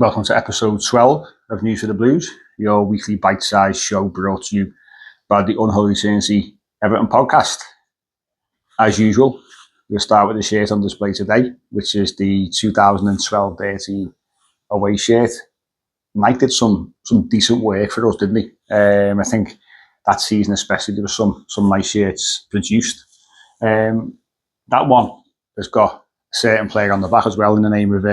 Welcome to episode 12 of News for the Blues, your weekly bite-sized show brought to you by the Unholy Trinity Everton podcast. As usual, we'll start with the shirt on display today, which is the 2012-13 away shirt. Mike did some decent work for us, didn't he? I think that season especially, there were some nice shirts produced. That one has got a certain player on the back as well in the name of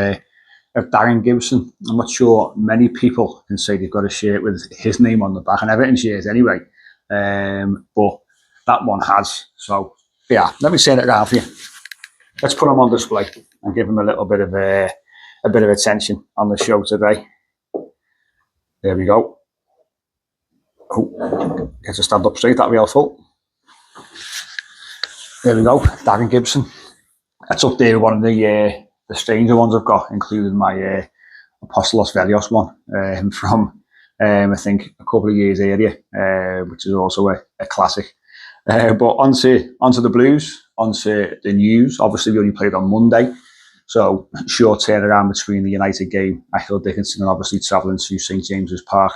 Darren Gibson. I'm not sure many people can say they've got a shirt with his name on the back, and Everton shirt anyway. But that one has. So yeah, let me turn it around for you. Let's put him on display and give him a little bit of attention on the show today. There we go. Oh, get to stand up straight. That'll be helpful. There we go, Darren Gibson. That's up there, one of the stranger ones I've got, including my Apostolos Velios one from I think a couple of years earlier, which is also a classic. But onto the Blues, onto the news. Obviously, we only played on Monday, so short turnaround between the United game at Hill Dickinson and obviously travelling to St James's Park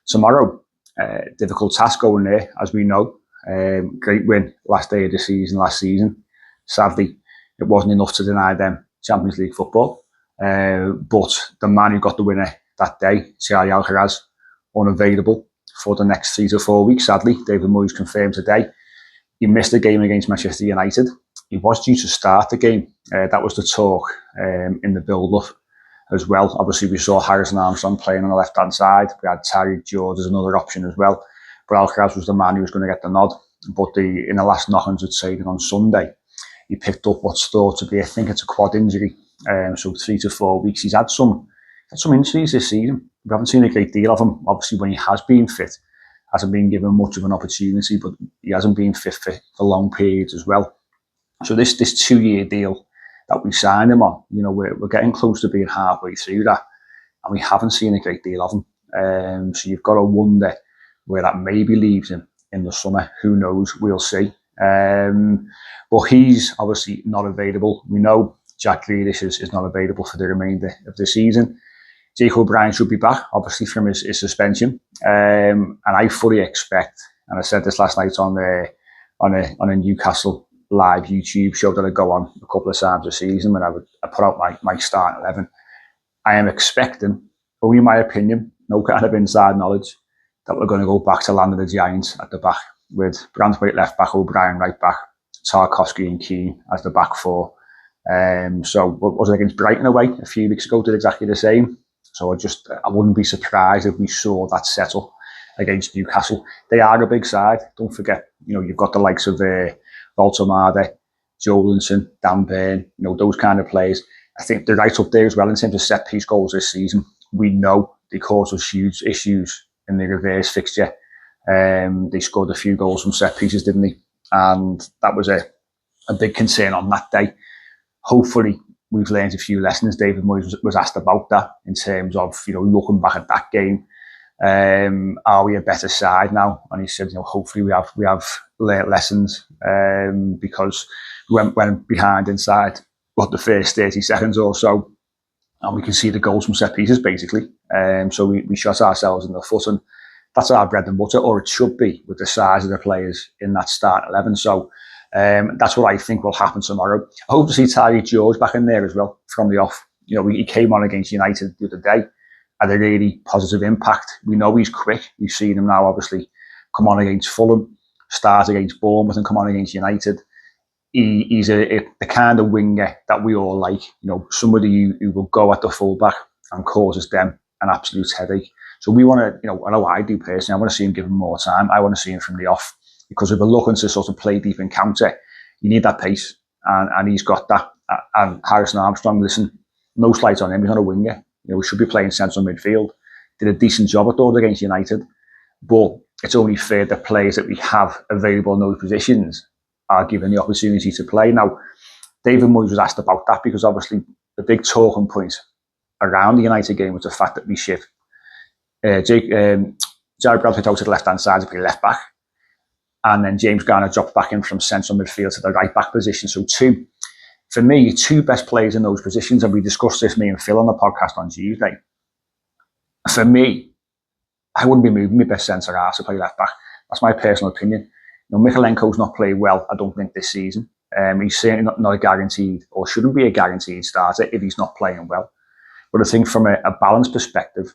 tomorrow. Difficult task going there, as we know. Great win last day of the season, last season. Sadly, it wasn't enough to deny them Champions League football. But the man who got the winner that day, Charly Alcaraz, unavailable for the next 3 to 4 weeks, sadly. David Moyes confirmed today. He missed the game against Manchester United. He was due to start the game. That was the talk in the build-up as well. Obviously, we saw Harrison Armstrong playing on the left-hand side. We had Tyreek George as another option as well. But Alcaraz was the man who was going to get the nod. But in the last knock-ons with training on Sunday, he picked up what's thought to be, I think it's a quad injury. So 3 to 4 weeks. He's had some injuries this season. We haven't seen a great deal of him. Obviously, when he has been fit, hasn't been given much of an opportunity, but he hasn't been fit for long periods as well. So this 2-year deal that we signed him on, we're getting close to being halfway through that, and we haven't seen a great deal of him. So you've got to wonder where that maybe leaves him in the summer. Who knows? We'll see. But he's obviously not available. We know Jack Grealish is not available for the remainder of the season. Jake O'Brien should be back, obviously, from his suspension. And I fully expect, and I said this last night on a Newcastle live YouTube show that I go on a couple of times a season when I put out my starting 11. I am expecting, only in my opinion, no kind of inside knowledge, that we're going to go back to land of the Giants at the back with Branthwaite left back, O'Brien right back, Tarkowski and Keane as the back four. So what was it against Brighton away a few weeks ago? Did exactly the same. So I wouldn't be surprised if we saw that settle against Newcastle. They are a big side. Don't forget, you've got the likes of Voltemade, Jolinson, Dan Burn, those kind of players. I think they're right up there as well in terms of set piece goals this season. We know they caused us huge issues in the reverse fixture. They scored a few goals from set pieces, didn't they? And that was a big concern on that day. Hopefully, we've learned a few lessons. David Moyes was asked about that in terms of, looking back at that game. Are we a better side now? And he said, hopefully we have learnt lessons because we went behind inside the first 30 seconds or so, and we can see the goals from set pieces basically. So we shot ourselves in the foot, and that's our bread and butter, or it should be, with the size of the players in that start 11. So that's what I think will happen tomorrow. I hope to see Tyreek George back in there as well from the off. He came on against United the other day, had a really positive impact. We know he's quick. We've seen him now obviously come on against Fulham, start against Bournemouth and come on against United. He's the kind of winger that we all like. Somebody who will go at the fullback and causes them an absolute headache. So we want to, I know what I do personally, I want to see him give him more time. I want to see him from the off, because if we're looking to sort of play deep and counter, you need that pace, and he's got that. And Harrison Armstrong, listen, no slight on him, he's not a winger. We should be playing central midfield. Did a decent job at those against United, but it's only fair that players that we have available in those positions are given the opportunity to play. Now, David Moyes was asked about that, because obviously the big talking point around the United game was the fact that we shift Jarrad Branthwaite out to the left-hand side to play left back, and then James Garner dropped back in from central midfield to the right back position. So for me, two best players in those positions, and we discussed this, me and Phil, on the podcast on Tuesday, For me, I wouldn't be moving my best centre half to play left back. That's my personal opinion. Mykolenko's not played well, I don't think, this season. He's certainly not a guaranteed, or shouldn't be a guaranteed starter if he's not playing well. But I think from a balance perspective,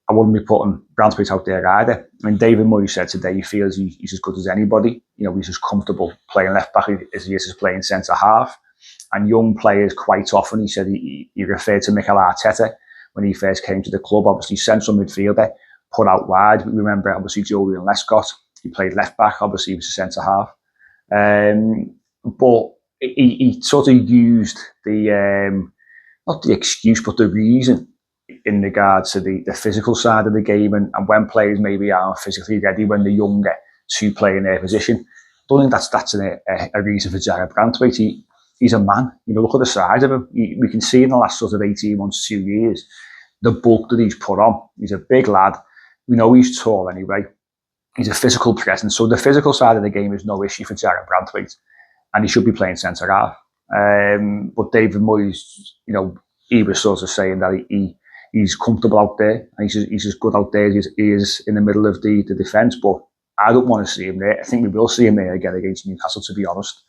I wouldn't be putting Branthwaite out there either. I mean, David Moyes said today he feels he's as good as anybody. He's as comfortable playing left back as he is playing centre half. And young players, quite often, he said he referred to Mikel Arteta when he first came to the club. Obviously, central midfielder, put out wide. We remember, obviously, Julian Lescott. He played left back. Obviously, he was a centre half. But he sort of used the, not the excuse, but the reason in regards to the physical side of the game, and when players maybe aren't physically ready when they're younger to play in their position. I don't think that's a reason for Jarrad Branthwaite. He's a man. Look at the size of him. We can see in the last sort of 18 months, 2 years, the bulk that he's put on. He's a big lad. We know he's tall anyway. He's a physical presence. So the physical side of the game is no issue for Jarrad Branthwaite, and he should be playing centre half. But David Moyes, he was sort of saying that he's comfortable out there, and he's as good out there as he is in the middle of the defence. But I don't want to see him there. I think we will see him there again against Newcastle, to be honest.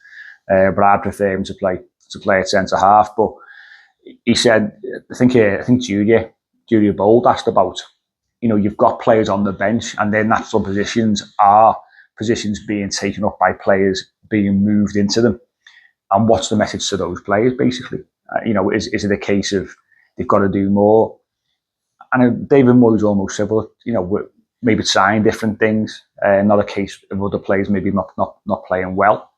But I'd prefer him to play at centre half. But he said, I think Julia Bold asked about, you've got players on the bench, and their natural positions are positions being taken up by players being moved into them. And what's the message to those players, basically? Is it a case of they've got to do more? And David Moyes almost said, well, we're maybe trying different things. Not a case of other players maybe not playing well.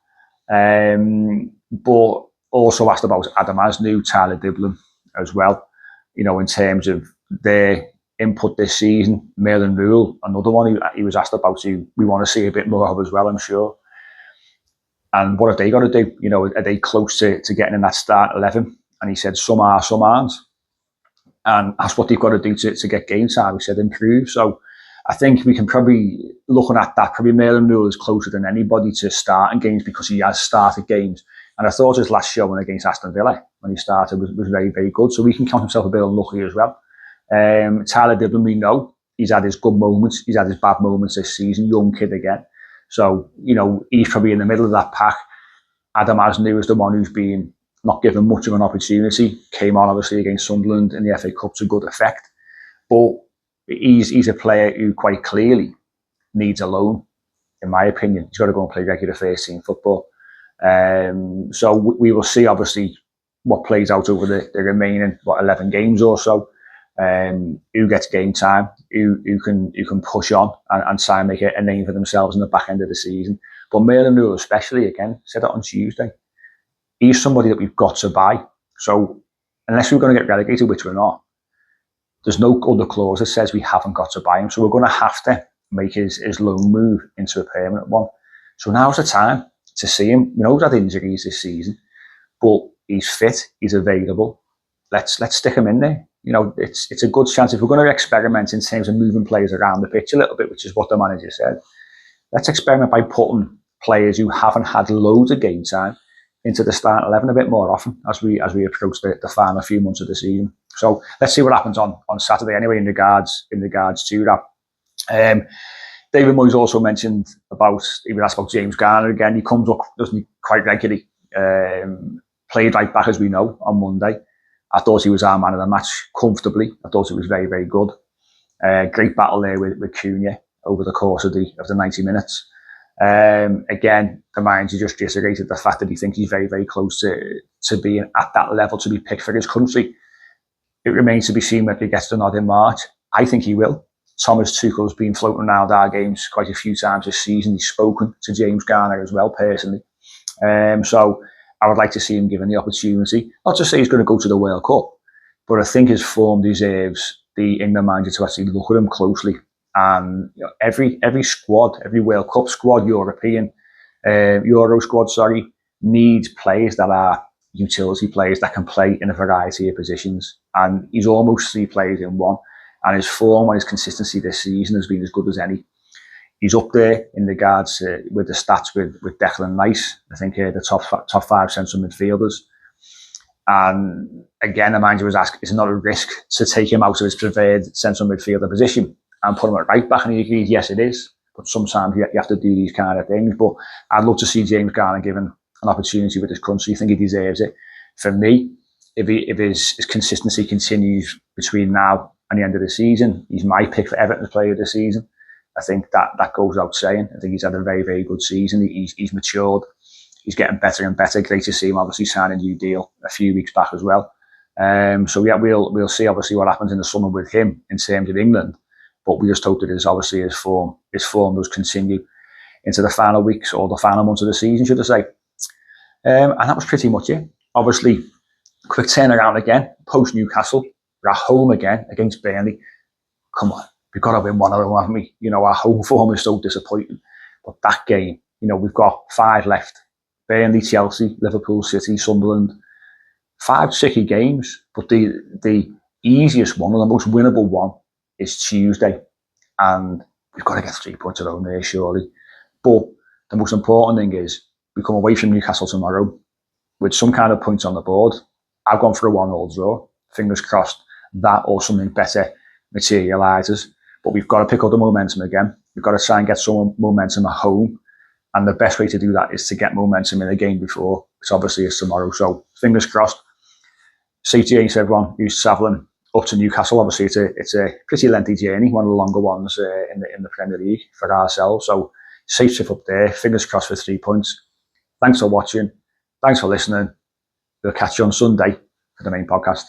But also asked about Adam Asnew, Tyler Dibblin as well. In terms of their input this season. Merlin Rule, another one he was asked about, who we want to see a bit more of as well, I'm sure. And what have they got to do? Are they close to getting in that start 11? And he said, some are, some aren't. And that's what they've got to do to get game time. He said, improve. So I think we can probably, looking at that, probably Merlin Rule is closer than anybody to starting games because he has started games. And I thought his last showing against Aston Villa, when he started, was very, very good. So he can count himself a bit unlucky as well. Tyler Dibblin, we know, he's had his good moments, he's had his bad moments this season, young kid again. So, he's probably in the middle of that pack. Adam Asnew is the one who's been not given much of an opportunity. Came on, obviously, against Sunderland in the FA Cup to good effect. But he's a player who quite clearly needs a loan, in my opinion. He's got to go and play regular first team football. So we will see, obviously, what plays out over the remaining 11 games or so. Who gets game time, who can push on and try and make a name for themselves in the back end of the season. But Merlin Rule especially, again, said that on Tuesday, he's somebody that we've got to buy. So unless we're going to get relegated, which we're not, there's no other clause that says we haven't got to buy him. So we're going to have to make his loan move into a permanent one. So now's the time to see him. We know he's had injuries this season, but he's fit, he's available. Let's stick him in there. It's a good chance. If we're going to experiment in terms of moving players around the pitch a little bit, which is what the manager said, let's experiment by putting players who haven't had loads of game time into the starting 11 a bit more often as we approach the final few months of the season. So let's see what happens on Saturday anyway in regards to that. David Moyes also mentioned he was asked about James Garner again. He comes up, doesn't he, quite regularly. Played right back, as we know, on Monday. I thought he was our man of the match comfortably. I thought it was very, very good. Great battle there with Cunha over the course of the 90 minutes. Again, the manager just reiterated the fact that he thinks he's very, very close to being at that level to be picked for his country. It remains to be seen whether he gets the nod in March. I think he will. Thomas Tuchel's been floating around our games quite a few times this season. He's spoken to James Garner as well, personally. So I would like to see him given the opportunity. Not to say he's going to go to the World Cup, but I think his form deserves the England manager to actually look at him closely. And every squad, every World Cup squad, Euro squad, needs players that are utility players that can play in a variety of positions. And he's almost 3 players in one. And his form and his consistency this season has been as good as any. He's up there in regards with the stats with Declan Rice. I think the top 5 central midfielders. And again, the manager was asked, is it not a risk to take him out of his preferred central midfielder position and put him at right back? And he agreed, yes, it is. But sometimes you have to do these kind of things. But I'd love to see James Garner given an opportunity with this country. I think he deserves it. For me, if his consistency continues between now and the end of the season, he's my pick for Everton's player of the season. I think that goes without saying. I think he's had a very, very good season. He's matured. He's getting better and better. Great to see him obviously sign a new deal a few weeks back as well. So yeah, we'll see obviously what happens in the summer with him in terms of England. But we just hope that his form does continue into the final weeks or the final months of the season, should I say. And that was pretty much it. Obviously, quick turnaround again, post Newcastle. We're at home again against Burnley. Come on, we've got to win one of them, haven't we? You know, our home form is so disappointing. But that game, you know, we've got 5 left. Burnley, Chelsea, Liverpool, City, Sunderland. 5 tricky games, but the easiest one, or the most winnable one, is Tuesday. And we've got to get 3 points at home there, surely. But the most important thing is we come away from Newcastle tomorrow with some kind of points on the board. I've gone for a 1-1 draw. Fingers crossed that or something better materialises. But we've got to pick up the momentum again. We've got to try and get some momentum at home. And the best way to do that is to get momentum in the game before, which obviously is tomorrow. So fingers crossed. Safe journey to everyone who's travelling up to Newcastle. Obviously, it's a pretty lengthy journey, one of the longer ones in the Premier League for ourselves. So safe trip up there. Fingers crossed for 3 points. Thanks for watching. Thanks for listening. We'll catch you on Sunday for the main podcast.